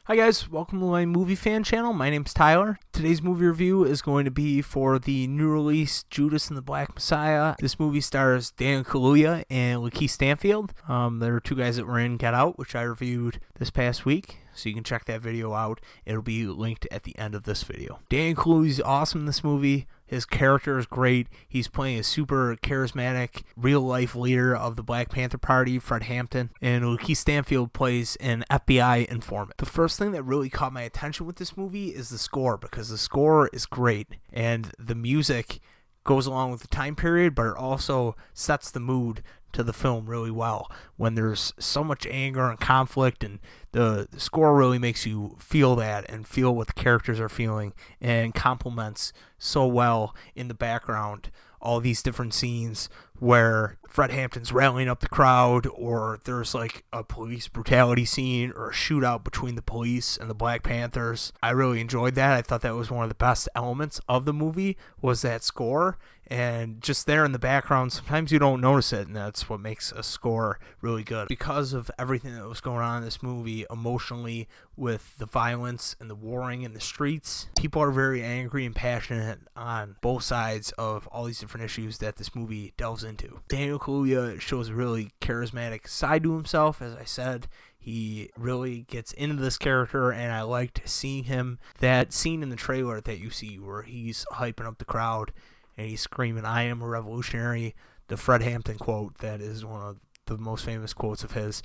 Hi guys, welcome to my movie fan channel. My name's Tyler. Today's movie review is going to be for the new release Judas and the Black Messiah. This movie stars Daniel Kaluuya and Lakeith Stanfield. There are two guys that were in Get Out, which I reviewed this past week, so you can check that video out. It'll be linked at the end of this video. Daniel Kaluuya is awesome in this movie. His character is great. He's playing a super charismatic, real-life leader of the Black Panther Party, Fred Hampton, and Lakeith Stanfield plays an FBI informant. The first thing that really caught my attention with this movie is the score, because the score is great, and the music goes along with the time period, but it also sets the mood to the film really well. When there's so much anger and conflict, and the score really makes you feel that and feel what the characters are feeling, and complements so well in the background all these different scenes where Fred Hampton's rallying up the crowd, or there's like a police brutality scene or a shootout between the police and the Black Panthers. I really enjoyed that. I thought that was one of the best elements of the movie, was that score. And just there in the background, sometimes you don't notice it, and that's what makes a score really good. Because of everything that was going on in this movie emotionally, with the violence and the warring in the streets, people are very angry and passionate on both sides of all these different issues that this movie delves into. Daniel Kaluuya shows a really charismatic side to himself. As I said, he really gets into this character, and I liked seeing him. That scene in the trailer that you see where he's hyping up the crowd and he's screaming, "I am a revolutionary," the Fred Hampton quote, that is one of the most famous quotes of his.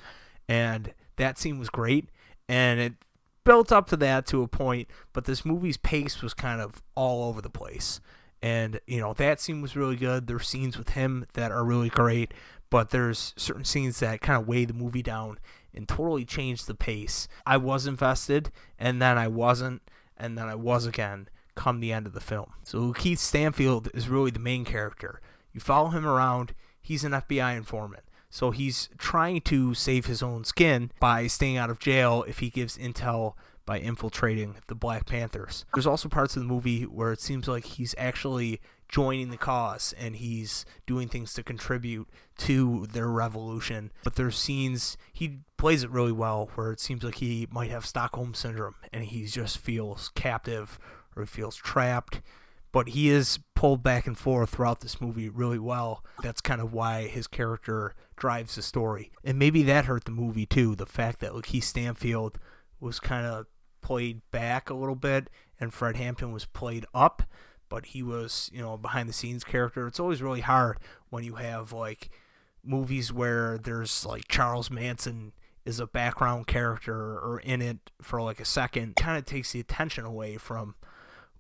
And that scene was great, and it built up to that to a point, but this movie's pace was kind of all over the place. And, that scene was really good. There's scenes with him that are really great, but there's certain scenes that kind of weigh the movie down and totally change the pace. I was invested, and then I wasn't, and then I was again come the end of the film. So Lakeith Stanfield is really the main character. You follow him around. He's an FBI informant. So he's trying to save his own skin by staying out of jail if he gives intel by infiltrating the Black Panthers. There's also parts of the movie where it seems like he's actually joining the cause and he's doing things to contribute to their revolution. But there's scenes, he plays it really well, where it seems like he might have Stockholm Syndrome and he just feels captive or he feels trapped. But he is pulled back and forth throughout this movie really well. That's kind of why his character drives the story. And maybe that hurt the movie too, the fact that Lakeith Stanfield was kind of played back a little bit and Fred Hampton was played up, but he was, behind the scenes character. It's always really hard when you have like movies where there's like Charles Manson is a background character or in it for like a second. Kind of takes the attention away from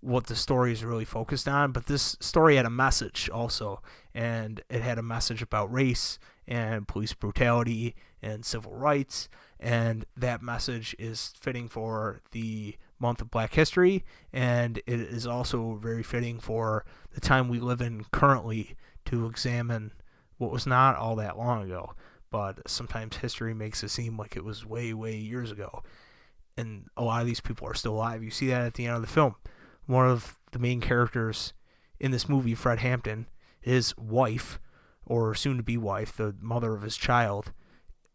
what the story is really focused on. But this story had a message also, and it had a message about race and police brutality and civil rights, and that message is fitting for the month of Black History, and it is also very fitting for the time we live in currently to examine what was not all that long ago, but sometimes history makes it seem like it was way, way years ago, and a lot of these people are still alive. You see that at the end of the film. One of the main characters in this movie, Fred Hampton, his wife, or soon-to-be wife, the mother of his child,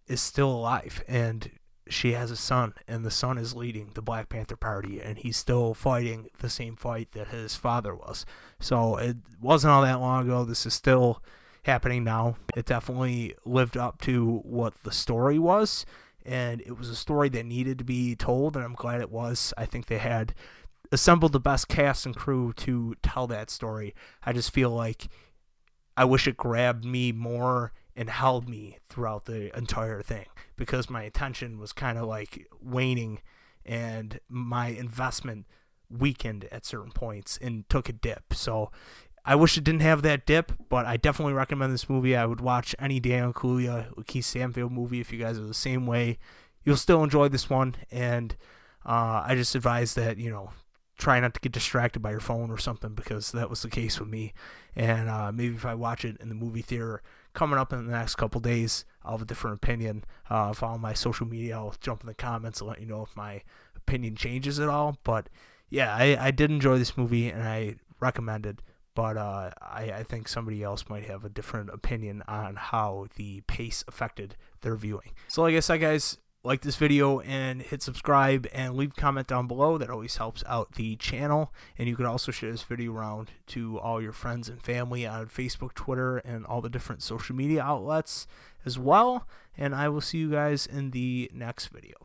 is still alive, and she has a son, and the son is leading the Black Panther Party, and he's still fighting the same fight that his father was. So it wasn't all that long ago. This is still happening now. It definitely lived up to what the story was, and it was a story that needed to be told, and I'm glad it was. I think they had assembled the best cast and crew to tell that story. I just feel like I wish it grabbed me more and held me throughout the entire thing, because my attention was kind of like waning and my investment weakened at certain points and took a dip. So I wish it didn't have that dip, but I definitely recommend this movie. I would watch any Daniel Kaluuya, Lakeith Stanfield movie if you guys are the same way. You'll still enjoy this one, and I just advise that, try not to get distracted by your phone or something, because that was the case with me. And maybe if I watch it in the movie theater coming up in the next couple days, I'll have a different opinion. Follow my social media. I'll jump in the comments and let you know if my opinion changes at all. But yeah, I did enjoy this movie, and I recommend it. But I think somebody else might have a different opinion on how the pace affected their viewing. So like I said, guys, like this video and hit subscribe and leave a comment down below. That always helps out the channel. And you can also share this video around to all your friends and family on Facebook, Twitter, and all the different social media outlets as well. And I will see you guys in the next video.